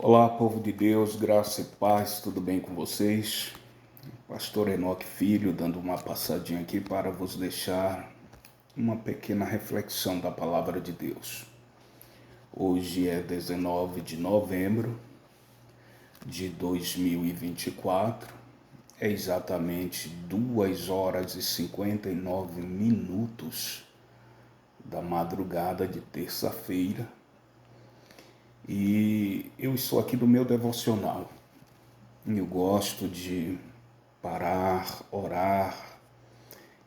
Olá, povo de Deus, graça e paz, tudo bem com vocês? Pastor Enoque Filho, dando uma passadinha aqui para vos deixar uma pequena reflexão da palavra de Deus. Hoje é 19 de novembro de 2024, é exatamente 2 horas e 59 minutos da madrugada de terça-feira. E eu estou aqui no meu devocional. Eu gosto de parar, orar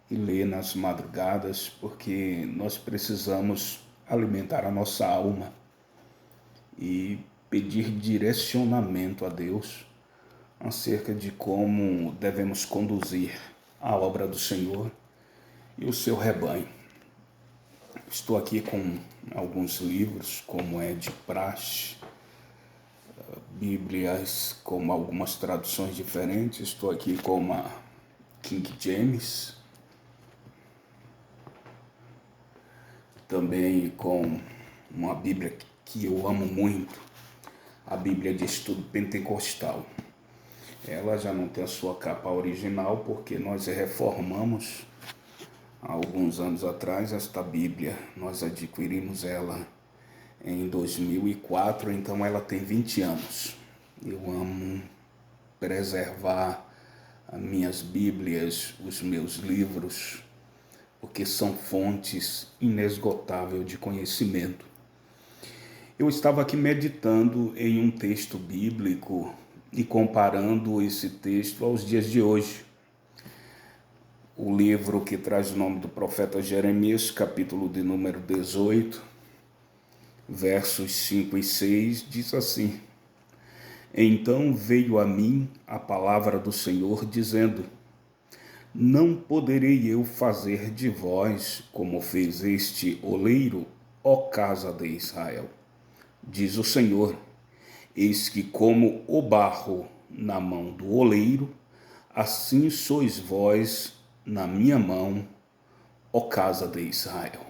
e ler nas madrugadas, porque nós precisamos alimentar a nossa alma e pedir direcionamento a Deus acerca de como devemos conduzir a obra do Senhor e o seu rebanho. Estou aqui com alguns livros, como é de praxe, Bíblias com algumas traduções diferentes. Estou aqui com uma King James, também com uma Bíblia que eu amo muito, a Bíblia de Estudo Pentecostal. Ela já não tem a sua capa original porque nós reformamos há alguns anos atrás esta Bíblia. Nós adquirimos ela em 2004, então ela tem 20 anos. Eu amo preservar as minhas Bíblias, os meus livros, porque são fontes inesgotáveis de conhecimento. Eu estava aqui meditando em um texto bíblico e comparando esse texto aos dias de hoje. O livro que traz o nome do profeta Jeremias, capítulo de número 18, versos 5 e 6, diz assim: Então veio a mim a palavra do Senhor, dizendo: Não poderei eu fazer de vós como fez este oleiro, ó casa de Israel. Diz o Senhor: Eis que como o barro na mão do oleiro, assim sois vós na minha mão, ó casa de Israel.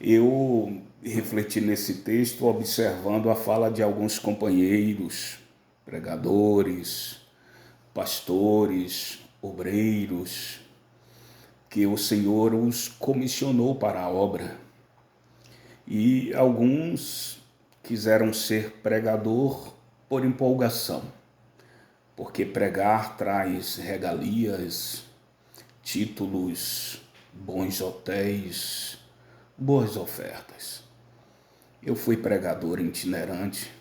Eu refleti nesse texto observando a fala de alguns companheiros, pregadores, pastores, obreiros, que o Senhor os comissionou para a obra. E alguns quiseram ser pregador por empolgação, porque pregar traz regalias, títulos, bons hotéis, boas ofertas. Eu fui pregador itinerante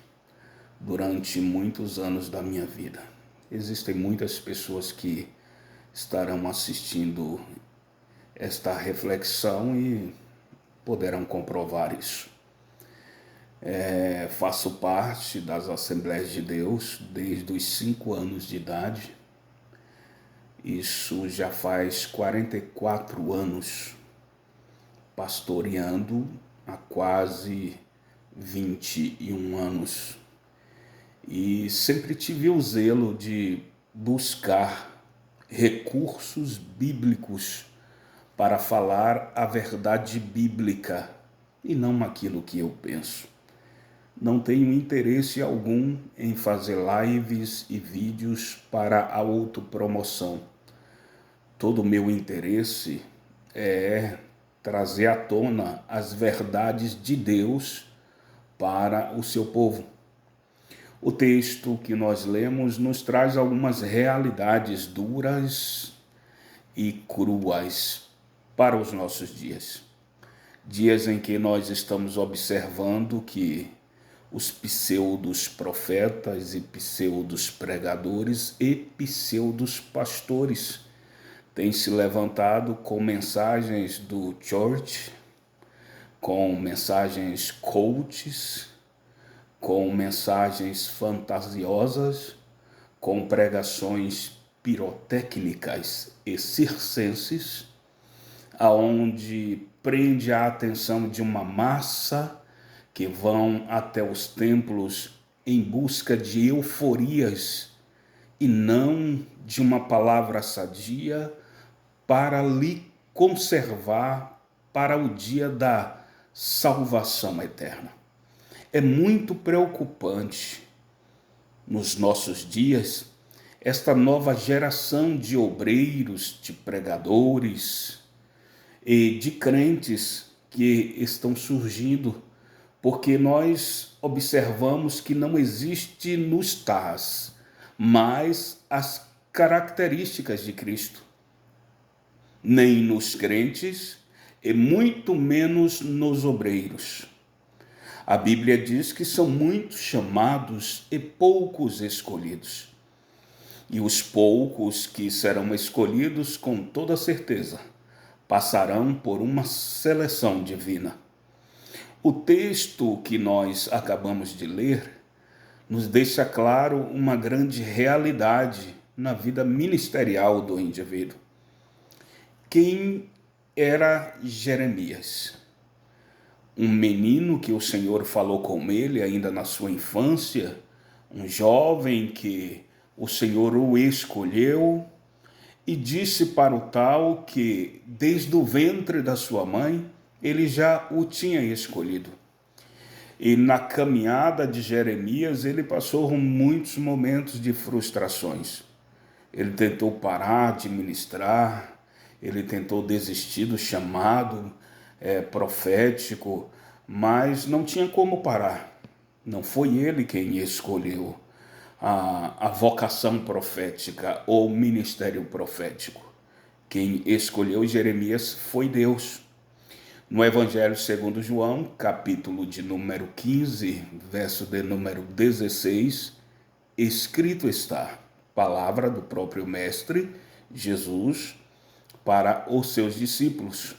durante muitos anos da minha vida. Existem muitas pessoas que estarão assistindo esta reflexão e poderão comprovar isso. Faço parte das Assembleias de Deus desde os 5 anos de idade. Isso já faz 44 anos, pastoreando há quase 21 anos. E sempre tive o zelo de buscar recursos bíblicos para falar a verdade bíblica e não aquilo que eu penso. Não tenho interesse algum em fazer lives e vídeos para a autopromoção. Todo o meu interesse é trazer à tona as verdades de Deus para o seu povo. O texto que nós lemos nos traz algumas realidades duras e cruas para os nossos dias. Dias em que nós estamos observando que os pseudos profetas e pseudos pregadores e pseudos pastores têm se levantado com mensagens do church, com mensagens coaches, com mensagens fantasiosas, com pregações pirotécnicas e circenses, aonde prende a atenção de uma massa que vão até os templos em busca de euforias e não de uma palavra sadia para lhe conservar para o dia da salvação eterna. É muito preocupante nos nossos dias esta nova geração de obreiros, de pregadores e de crentes que estão surgindo, porque nós observamos que não existe nos tais, mas as características de Cristo, nem nos crentes e muito menos nos obreiros. A Bíblia diz que são muitos chamados e poucos escolhidos. E os poucos que serão escolhidos, com toda certeza, passarão por uma seleção divina. O texto que nós acabamos de ler nos deixa claro uma grande realidade na vida ministerial do indivíduo. Quem era Jeremias? Um menino que o Senhor falou com ele ainda na sua infância, um jovem que o Senhor o escolheu e disse para o tal que desde o ventre da sua mãe ele já o tinha escolhido. E na caminhada de Jeremias ele passou muitos momentos de frustrações. Ele tentou parar de ministrar, ele tentou desistir do chamado profético, mas não tinha como parar. Não foi ele quem escolheu a vocação profética ou ministério profético. Quem escolheu Jeremias foi Deus. No Evangelho segundo João, capítulo de número 15, verso de número 16, escrito está, palavra do próprio Mestre, Jesus, para os seus discípulos.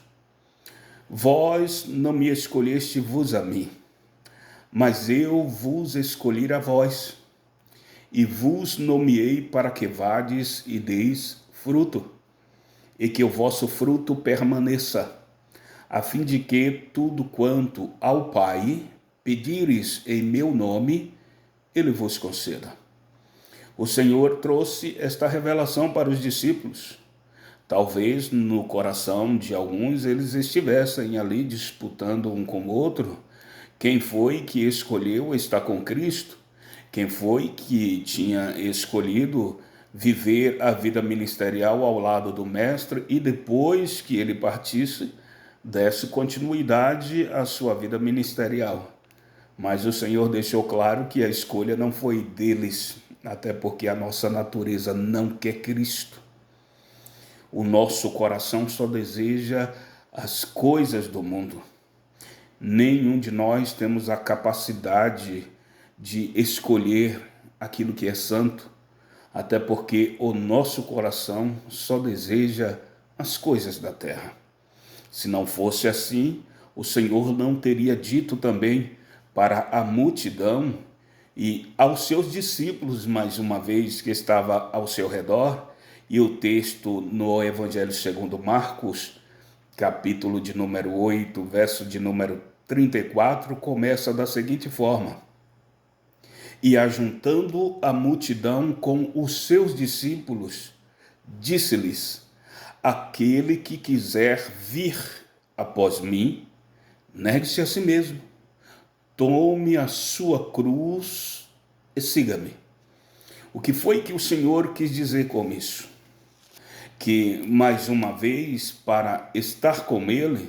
Vós não me escolheste-vos a mim, mas eu vos escolhi a vós, e vos nomeei para que vades e deis fruto, e que o vosso fruto permaneça, a fim de que tudo quanto ao Pai pedires em meu nome, ele vos conceda. O Senhor trouxe esta revelação para os discípulos. Talvez no coração de alguns eles estivessem ali disputando um com o outro. Quem foi que escolheu estar com Cristo? Quem foi que tinha escolhido viver a vida ministerial ao lado do Mestre e depois que ele partisse, desse continuidade à sua vida ministerial? Mas o Senhor deixou claro que a escolha não foi deles, até porque a nossa natureza não quer Cristo. O nosso coração só deseja as coisas do mundo. Nenhum de nós temos a capacidade de escolher aquilo que é santo, até porque o nosso coração só deseja as coisas da terra. Se não fosse assim, o Senhor não teria dito também para a multidão e aos seus discípulos, mais uma vez, que estava ao seu redor, e o texto no Evangelho segundo Marcos, capítulo de número 8, verso de número 34, começa da seguinte forma: E ajuntando a multidão com os seus discípulos, disse-lhes: Aquele que quiser vir após mim, negue-se a si mesmo, tome a sua cruz e siga-me. O que foi que o Senhor quis dizer com isso? Que, mais uma vez, para estar com Ele,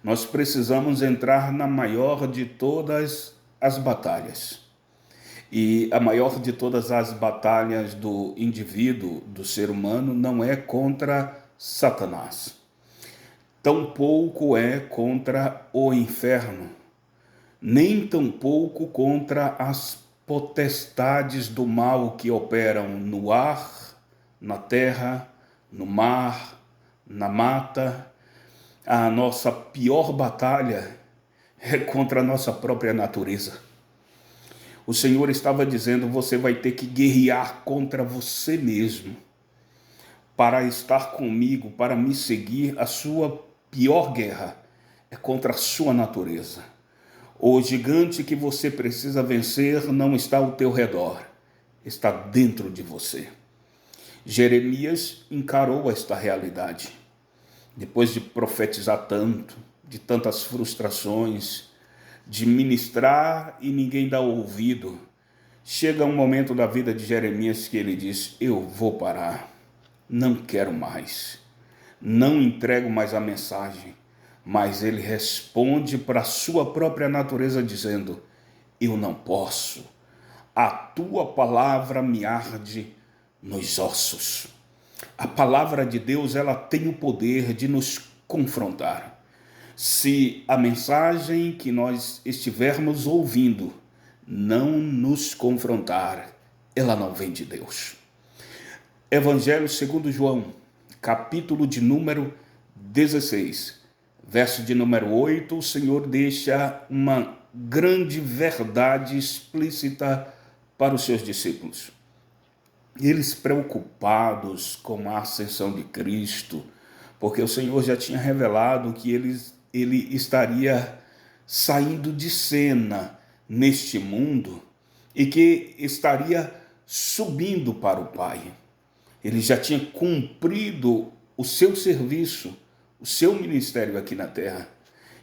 nós precisamos entrar na maior de todas as batalhas. E a maior de todas as batalhas do indivíduo, do ser humano, não é contra Satanás. Tampouco é contra o inferno, nem tampouco contra as potestades do mal que operam no ar, na terra, no mar, na mata. A nossa pior batalha é contra a nossa própria natureza. O Senhor estava dizendo: você vai ter que guerrear contra você mesmo. Para estar comigo, para me seguir, a sua pior guerra é contra a sua natureza. O gigante que você precisa vencer não está ao teu redor, está dentro de você. Jeremias encarou esta realidade. Depois de profetizar tanto, de tantas frustrações, de ministrar e ninguém dá ouvido. Chega um momento da vida de Jeremias que ele diz: eu vou parar, não quero mais, não entrego mais a mensagem. Mas ele responde para a sua própria natureza dizendo: eu não posso, a tua palavra me arde nos ossos. A palavra de Deus, ela tem o poder de nos confrontar. Se a mensagem que nós estivermos ouvindo não nos confrontar, ela não vem de Deus. Evangelho segundo João, capítulo de número 16, verso de número 8, o Senhor deixa uma grande verdade explícita para os seus discípulos. Eles preocupados com a ascensão de Cristo, porque o Senhor já tinha revelado que ele estaria saindo de cena neste mundo e que estaria subindo para o Pai. Ele já tinha cumprido o seu serviço, o seu ministério aqui na terra.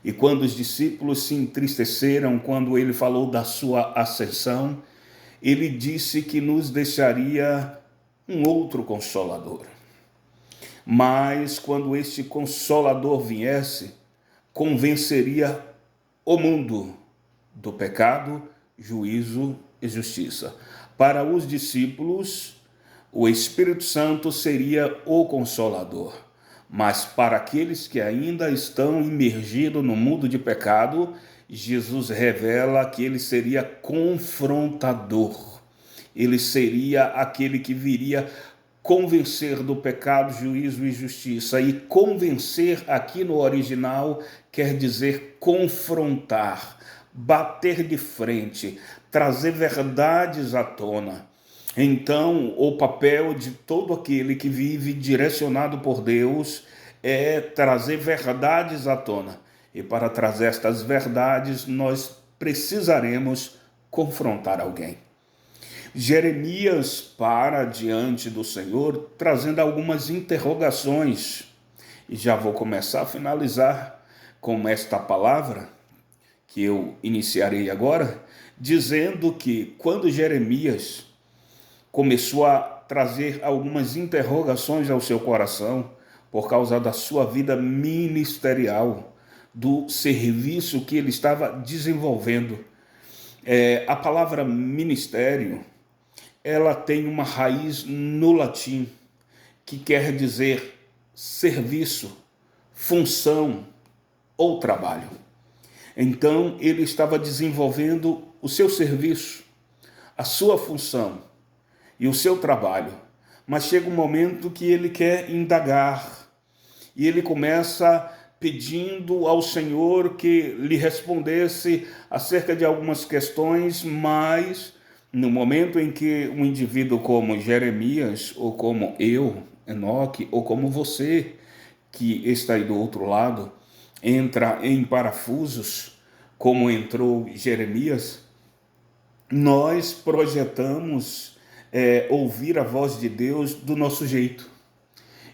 E quando os discípulos se entristeceram, quando ele falou da sua ascensão, ele disse que nos deixaria um outro consolador. Mas quando este consolador viesse, convenceria o mundo do pecado, juízo e justiça. Para os discípulos, o Espírito Santo seria o consolador. Mas para aqueles que ainda estão imergidos no mundo de pecado, Jesus revela que ele seria confrontador. Ele seria aquele que viria convencer do pecado, juízo e justiça. E convencer aqui no original quer dizer confrontar, bater de frente, trazer verdades à tona. Então, o papel de todo aquele que vive direcionado por Deus é trazer verdades à tona. E para trazer estas verdades, nós precisaremos confrontar alguém. Jeremias para diante do Senhor, trazendo algumas interrogações. E já vou começar a finalizar com esta palavra, que eu iniciarei agora, dizendo que quando Jeremias começou a trazer algumas interrogações ao seu coração por causa da sua vida ministerial, do serviço que ele estava desenvolvendo. A palavra ministério, ela tem uma raiz no latim, que quer dizer serviço, função ou trabalho. Então, ele estava desenvolvendo o seu serviço, a sua função e o seu trabalho, mas chega um momento que ele quer indagar e ele começa pedindo ao Senhor que lhe respondesse acerca de algumas questões, mas no momento em que um indivíduo como Jeremias, ou como eu, Enoque, ou como você, que está aí do outro lado, entra em parafusos, como entrou Jeremias, nós projetamos ouvir a voz de Deus do nosso jeito.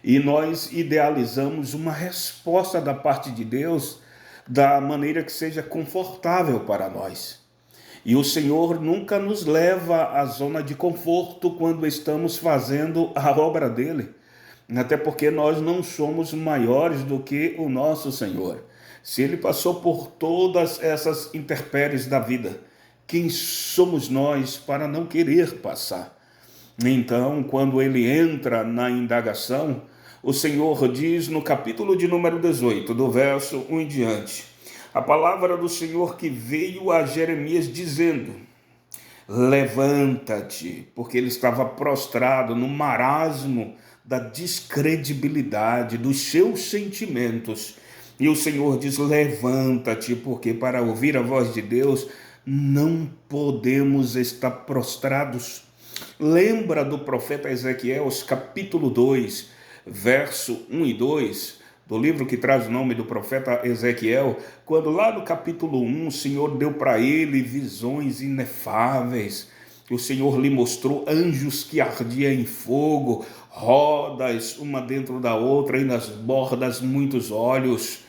E nós idealizamos uma resposta da parte de Deus da maneira que seja confortável para nós. E o Senhor nunca nos leva à zona de conforto quando estamos fazendo a obra dele. Até porque nós não somos maiores do que o nosso Senhor. Se ele passou por todas essas intempéries da vida, quem somos nós para não querer passar? Então, quando ele entra na indagação, o Senhor diz no capítulo de número 18, do verso 1 em diante, a palavra do Senhor que veio a Jeremias dizendo: levanta-te, porque ele estava prostrado no marasmo da descredibilidade dos seus sentimentos. E o Senhor diz: levanta-te, porque para ouvir a voz de Deus não podemos estar prostrados. Lembra do profeta Ezequiel, capítulo 2, verso 1 e 2, do livro que traz o nome do profeta Ezequiel, quando lá no capítulo 1 o Senhor deu para ele visões inefáveis. O Senhor lhe mostrou anjos que ardiam em fogo, rodas uma dentro da outra, e nas bordas muitos olhos.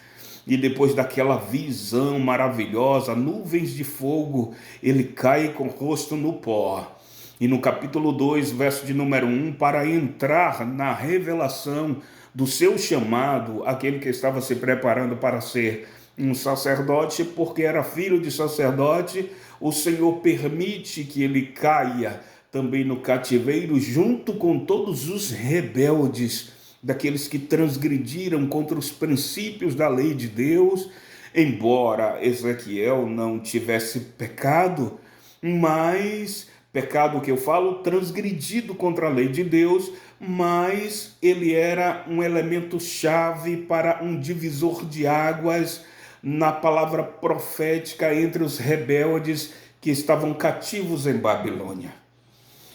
e depois daquela visão maravilhosa, nuvens de fogo, ele cai com o rosto no pó. E no capítulo 2, verso de número 1, para entrar na revelação do seu chamado, aquele que estava se preparando para ser um sacerdote, porque era filho de sacerdote, o Senhor permite que ele caia também no cativeiro, junto com todos os rebeldes, daqueles que transgrediram contra os princípios da lei de Deus, embora Ezequiel não tivesse pecado, mas pecado que eu falo, transgredido contra a lei de Deus, mas ele era um elemento chave para um divisor de águas na palavra profética entre os rebeldes que estavam cativos em Babilônia.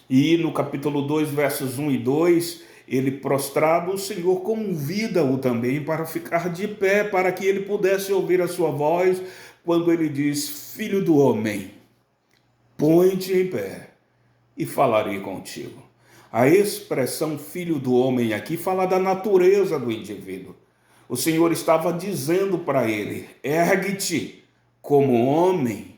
E no capítulo 2, versos 1 e 2, ele prostrado, o Senhor convida-o também para ficar de pé, para que ele pudesse ouvir a sua voz, quando ele diz: Filho do homem, põe-te em pé e falarei contigo. A expressão filho do homem aqui fala da natureza do indivíduo. O Senhor estava dizendo para ele: ergue-te como homem,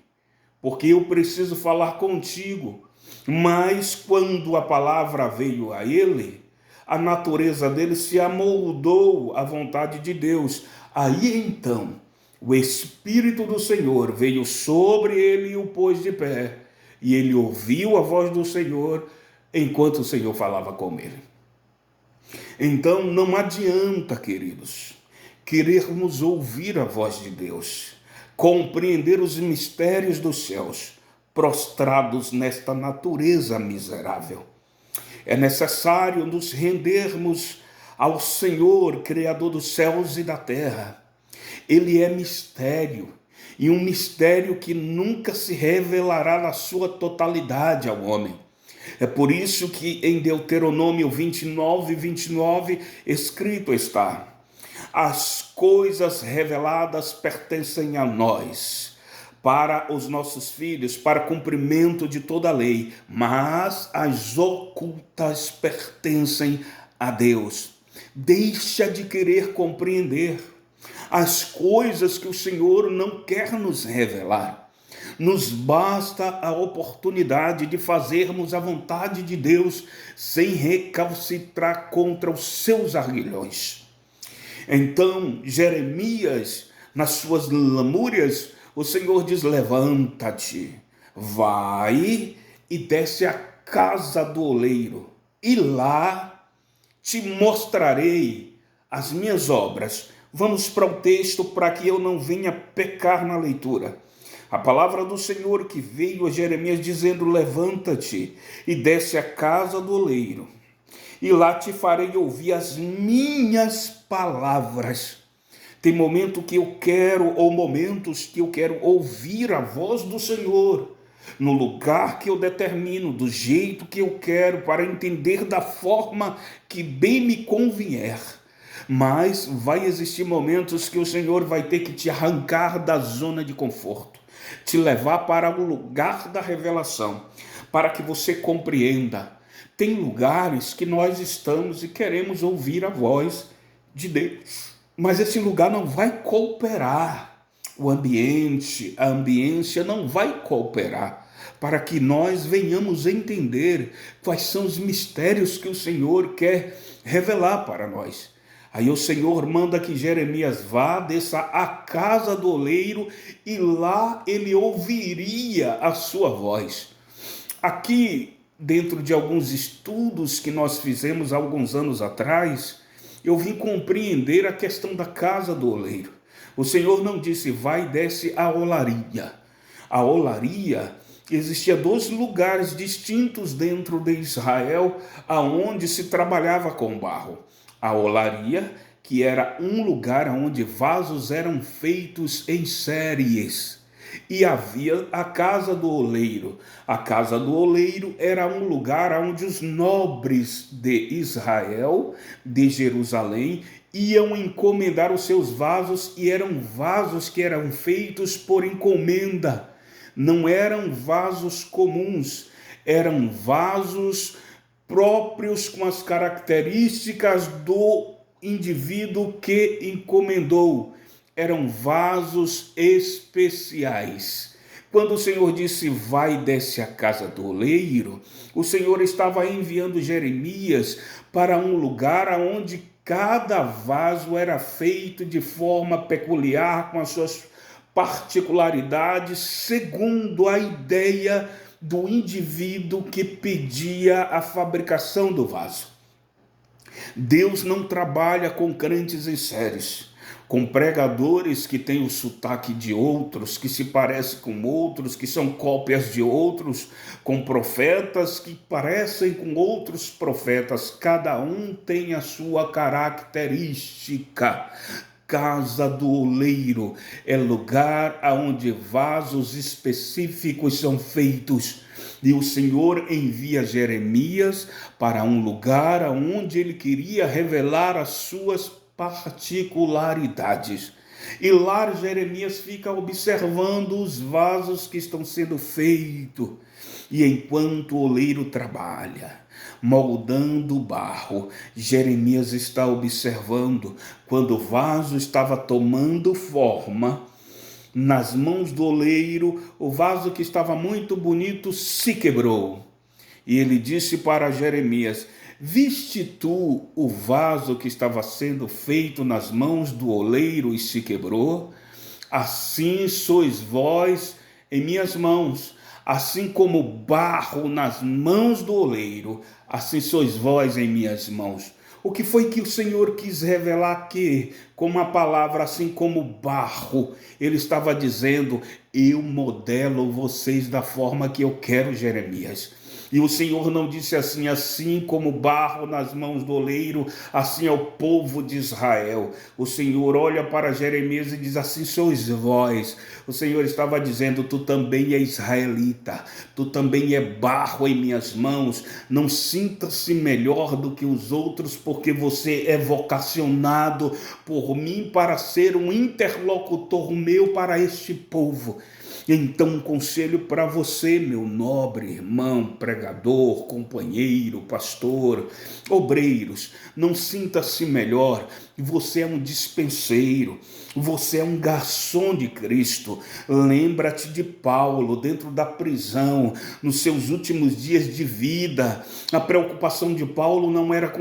porque eu preciso falar contigo. Mas quando a palavra veio a ele, a natureza dele se amoldou à vontade de Deus. Aí então, o Espírito do Senhor veio sobre ele e o pôs de pé. E ele ouviu a voz do Senhor enquanto o Senhor falava com ele. Então não adianta, queridos, querermos ouvir a voz de Deus, compreender os mistérios dos céus, prostrados nesta natureza miserável. É necessário nos rendermos ao Senhor, Criador dos céus e da terra. Ele é mistério, e um mistério que nunca se revelará na sua totalidade ao homem. É por isso que em Deuteronômio 29, escrito está: as coisas reveladas pertencem a nós, para os nossos filhos, para cumprimento de toda a lei, mas as ocultas pertencem a Deus. Deixa de querer compreender as coisas que o Senhor não quer nos revelar. Nos basta a oportunidade de fazermos a vontade de Deus sem recalcitrar contra os seus arguilhões. Então, Jeremias, nas suas lamúrias, o Senhor diz: levanta-te, vai e desce à casa do oleiro, e lá te mostrarei as minhas obras. Vamos para o texto para que eu não venha pecar na leitura. A palavra do Senhor que veio a Jeremias dizendo: levanta-te e desce à casa do oleiro, e lá te farei ouvir as minhas palavras. Tem momento que eu quero, ou momentos que eu quero ouvir a voz do Senhor, no lugar que eu determino, do jeito que eu quero, para entender da forma que bem me convier. Mas vai existir momentos que o Senhor vai ter que te arrancar da zona de conforto, te levar para o lugar da revelação, para que você compreenda. Tem lugares que nós estamos e queremos ouvir a voz de Deus, mas esse lugar não vai cooperar. O ambiente, a ambiência não vai cooperar para que nós venhamos entender quais são os mistérios que o Senhor quer revelar para nós. Aí o Senhor manda que Jeremias vá, desça à casa do oleiro, e lá ele ouviria a sua voz. Aqui, dentro de alguns estudos que nós fizemos há alguns anos atrás, eu vim compreender a questão da casa do oleiro. O Senhor não disse: vai e desce a olaria. A olaria, existia dois lugares distintos dentro de Israel, aonde se trabalhava com barro. A olaria, que era um lugar onde vasos eram feitos em séries. E havia a casa do oleiro. A casa do oleiro era um lugar onde os nobres de Israel, de Jerusalém, iam encomendar os seus vasos, e eram vasos que eram feitos por encomenda. Não eram vasos comuns, eram vasos próprios com as características do indivíduo que encomendou. eram vasos especiais. Quando o Senhor disse, vai e desce à casa do oleiro, o Senhor estava enviando Jeremias para um lugar onde cada vaso era feito de forma peculiar, com as suas particularidades, segundo a ideia do indivíduo que pedia a fabricação do vaso. Deus não trabalha com crentes em séries, com pregadores que têm o sotaque de outros, que se parecem com outros, que são cópias de outros, com profetas que parecem com outros profetas. Cada um tem a sua característica. Casa do oleiro é lugar onde vasos específicos são feitos. E o Senhor envia Jeremias para um lugar onde ele queria revelar as suas particularidades. E lá Jeremias fica observando os vasos que estão sendo feitos. E enquanto o oleiro trabalha, moldando o barro, Jeremias está observando. Quando o vaso estava tomando forma, nas mãos do oleiro, o vaso que estava muito bonito se quebrou. E ele disse para Jeremias, viste tu o vaso que estava sendo feito nas mãos do oleiro e se quebrou? Assim sois vós em minhas mãos, assim como barro nas mãos do oleiro, assim sois vós em minhas mãos. O que foi que o Senhor quis revelar aqui? Com uma palavra assim como barro, ele estava dizendo, eu modelo vocês da forma que eu quero, Jeremias. E o Senhor não disse assim, assim como barro nas mãos do oleiro, assim é o povo de Israel. O Senhor olha para Jeremias e diz, assim sois vós. O Senhor estava dizendo, tu também é israelita, tu também é barro em minhas mãos. Não sinta-se melhor do que os outros, porque você é vocacionado por mim para ser um interlocutor meu para este povo. Então, um conselho para você, meu nobre irmão, pregador, companheiro, pastor, obreiros, não sinta-se melhor, você é um dispenseiro, você é um garçom de Cristo. Lembra-te de Paulo, dentro da prisão, nos seus últimos dias de vida. A preocupação de Paulo não era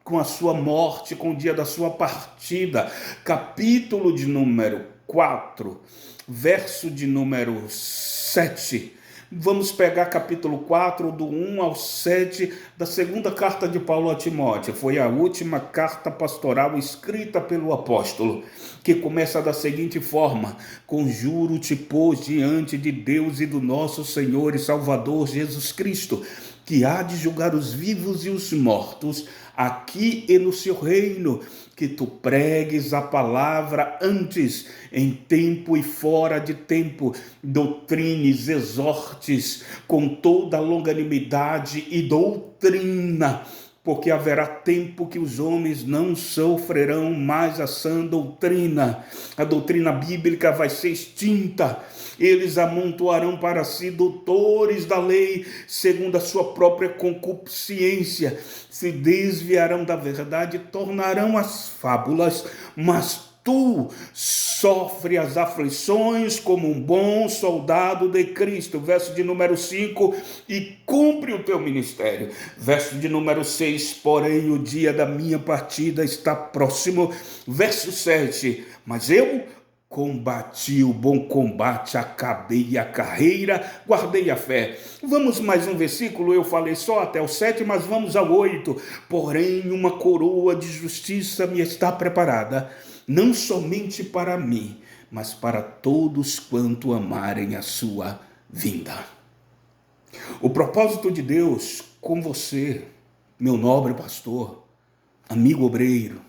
com a sua morte, com o dia da sua partida. Capítulo de número 4, verso de número 7. Vamos pegar capítulo 4, do 1 ao 7, da segunda carta de Paulo a Timóteo. Foi a última carta pastoral escrita pelo apóstolo, que começa da seguinte forma: conjuro-te, pois, diante de Deus e do nosso Senhor e Salvador Jesus Cristo, que há de julgar os vivos e os mortos, aqui e no seu reino, que tu pregues a palavra antes, em tempo e fora de tempo, doutrines, exortes, com toda longanimidade e doutrina, porque haverá tempo que os homens não sofrerão mais a sã doutrina. A doutrina bíblica vai ser extinta. Eles amontoarão para si doutores da lei, segundo a sua própria concupiscência, se desviarão da verdade, tornarão as fábulas, mas tu sofre as aflições como um bom soldado de Cristo. Verso de número 5, e cumpre o teu ministério. Verso de número 6, porém o dia da minha partida está próximo. Verso 7, mas eu combati o bom combate, acabei a carreira, guardei a fé. Vamos mais um versículo, eu falei só até o 7, mas vamos ao 8. Porém uma coroa de justiça me está preparada, não somente para mim, mas para todos quanto amarem a sua vinda. O propósito de Deus com você, meu nobre pastor, amigo obreiro,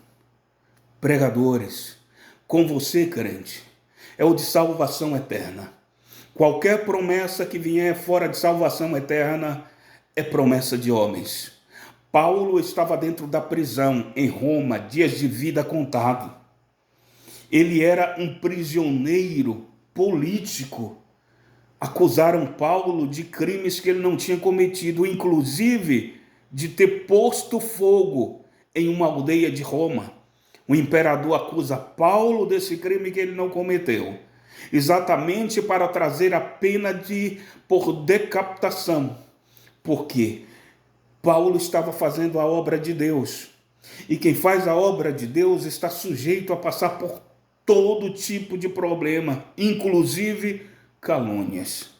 pregadores, com você, crente, é o de salvação eterna. Qualquer promessa que vier fora de salvação eterna é promessa de homens. Paulo estava dentro da prisão em Roma, dias de vida contado. Ele era um prisioneiro político. Acusaram Paulo de crimes que ele não tinha cometido, inclusive de ter posto fogo em uma aldeia de Roma. O imperador acusa Paulo desse crime que ele não cometeu, exatamente para trazer a pena por decapitação, porque Paulo estava fazendo a obra de Deus. E quem faz a obra de Deus está sujeito a passar por todo tipo de problema, inclusive calúnias.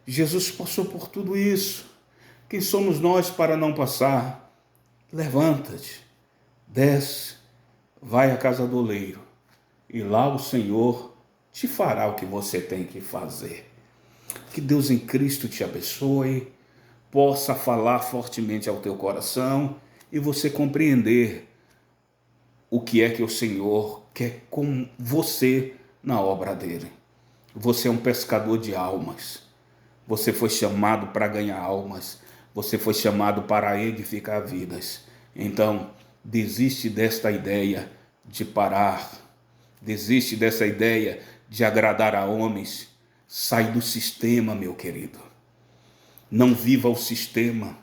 Jesus passou por tudo isso. Quem somos nós para não passar? Levanta-te, desce, vai à casa do oleiro, e lá o Senhor te fará o que você tem que fazer. Que Deus em Cristo te abençoe, possa falar fortemente ao teu coração e você compreender o que é que o Senhor quer com você na obra dele. Você é um pescador de almas. Você foi chamado para ganhar almas. Você foi chamado para edificar vidas. Então, desiste desta ideia de parar. Desiste dessa ideia de agradar a homens. Sai do sistema, meu querido. Não viva o sistema.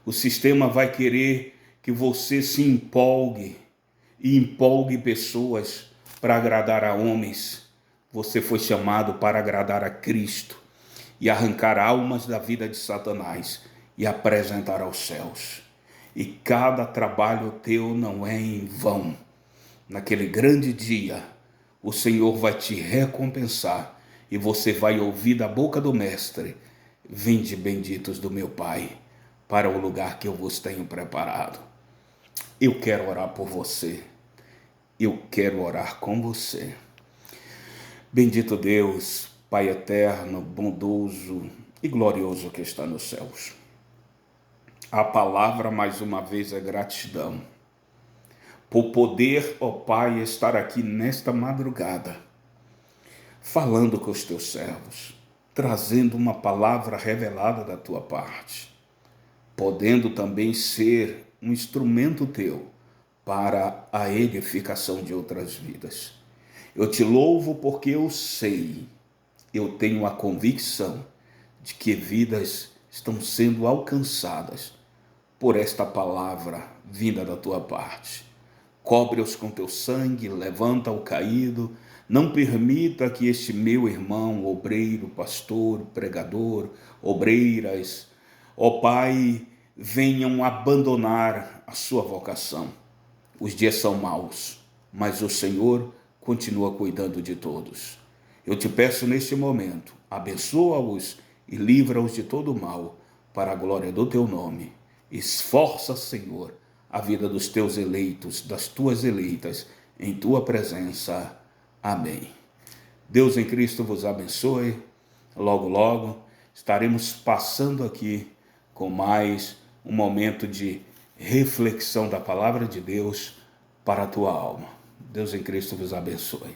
O sistema vai querer que você se empolgue e empolgue pessoas para agradar a homens. Você foi chamado para agradar a Cristo e arrancar almas da vida de Satanás e apresentar aos céus. E cada trabalho teu não é em vão. Naquele grande dia, o Senhor vai te recompensar e você vai ouvir da boca do Mestre: vinde benditos do meu Pai, para o lugar que eu vos tenho preparado. Eu quero orar por você. Eu quero orar com você. Bendito Deus, Pai eterno, bondoso e glorioso que está nos céus. A palavra, mais uma vez, é gratidão. Por poder, ó Pai, estar aqui nesta madrugada, falando com os teus servos, trazendo uma palavra revelada da tua parte, podendo também ser um instrumento teu para a edificação de outras vidas. Eu te louvo porque eu sei, eu tenho a convicção de que vidas estão sendo alcançadas por esta palavra vinda da tua parte. Cobre-os com teu sangue, levanta o caído, não permita que este meu irmão, obreiro, pastor, pregador, obreiras, ó Pai, venham abandonar a sua vocação. Os dias são maus, mas o Senhor continua cuidando de todos. Eu te peço neste momento, abençoa-os e livra-os de todo mal, para a glória do teu nome. Esforça, Senhor, a vida dos teus eleitos, das tuas eleitas, em tua presença. Amém. Deus em Cristo vos abençoe. Logo, logo, estaremos passando aqui com mais um momento de reflexão da palavra de Deus para a tua alma. Deus em Cristo vos abençoe.